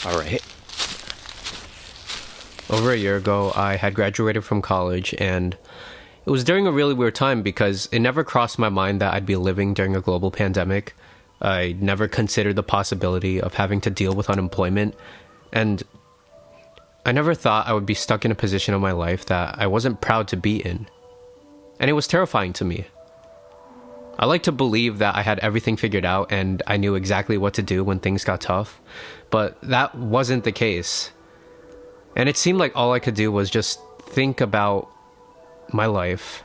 All right. Over a year ago, I had graduated from college, and it was during a really weird time because it never crossed my mind that I'd be living during a global pandemic. I never considered the possibility of having to deal with unemployment, and I never thought I would be stuck in a position of my life that I wasn't proud to be in. And it was terrifying to me. I like to believe that I had everything figured out and I knew exactly what to do when things got tough, but that wasn't the case. And it seemed like all I could do was just think about my life,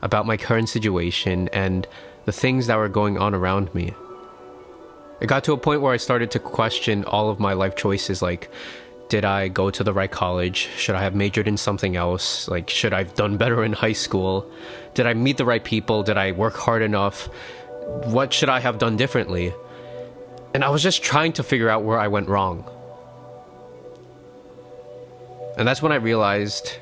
about my current situation, and the things that were going on around me. It got to a point where I started to question all of my life choices, like, did I go to the right college? Should I have majored in something else? Like, should I have done better in high school? Did I meet the right people? Did I work hard enough? What should I have done differently? And I was just trying to figure out where I went wrong. And that's when I realized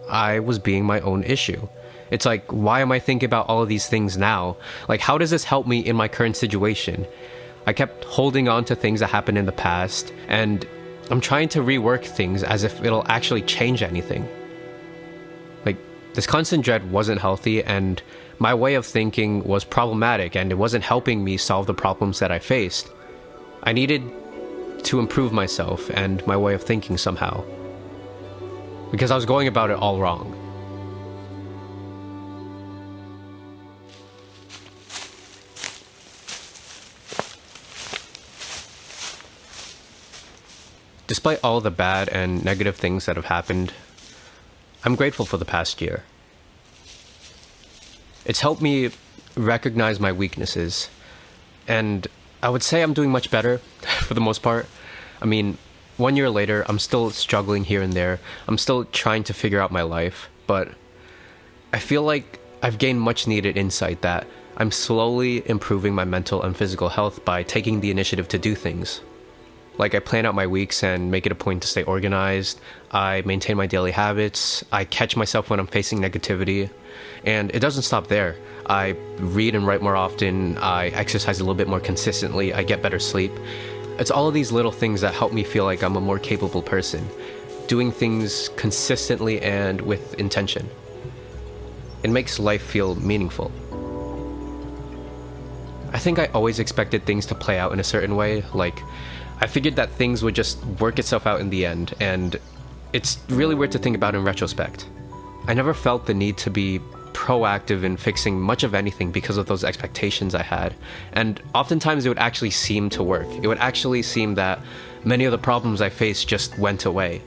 I was being my own issue. It's like, why am I thinking about all of these things now? Like, how does this help me in my current situation? I kept holding on to things that happened in the past, and I'm trying to rework things as if it'll actually change anything. Like, this constant dread wasn't healthy, and my way of thinking was problematic, and it wasn't helping me solve the problems that I faced. I needed to improve myself and my way of thinking somehow, because I was going about it all wrong. Despite all the bad and negative things that have happened, I'm grateful for the past year. It's helped me recognize my weaknesses, and I would say I'm doing much better for the most part. I mean, 1 year later, I'm still struggling here and there. I'm still trying to figure out my life, but I feel like I've gained much needed insight that I'm slowly improving my mental and physical health by taking the initiative to do things. Like, I plan out my weeks and make it a point to stay organized. I maintain my daily habits. I catch myself when I'm facing negativity. And it doesn't stop there. I read and write more often. I exercise a little bit more consistently. I get better sleep. It's all of these little things that help me feel like I'm a more capable person, doing things consistently and with intention. It makes life feel meaningful. I think I always expected things to play out in a certain way. Like, I figured that things would just work itself out in the end, and it's really weird to think about in retrospect. I never felt the need to be proactive in fixing much of anything because of those expectations I had, and oftentimes it would actually seem to work. It would actually seem that many of the problems I faced just went away.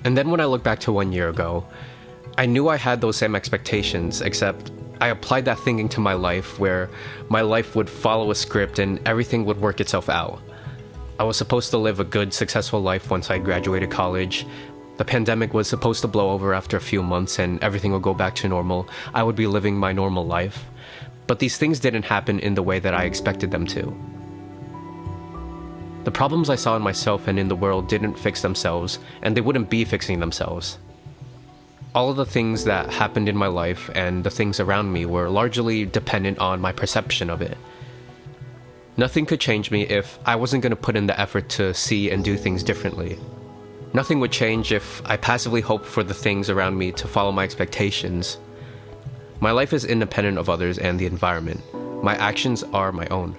And then when I look back to 1 year ago, I knew I had those same expectations, except I applied that thinking to my life, where my life would follow a script and everything would work itself out. I was supposed to live a good, successful life once I graduated college. The pandemic was supposed to blow over after a few months and everything would go back to normal. I would be living my normal life. But these things didn't happen in the way that I expected them to. The problems I saw in myself and in the world didn't fix themselves, and they wouldn't be fixing themselves. All of the things that happened in my life and the things around me were largely dependent on my perception of it. Nothing could change me if I wasn't going to put in the effort to see and do things differently. Nothing would change if I passively hoped for the things around me to follow my expectations. My life is independent of others and the environment. My actions are my own.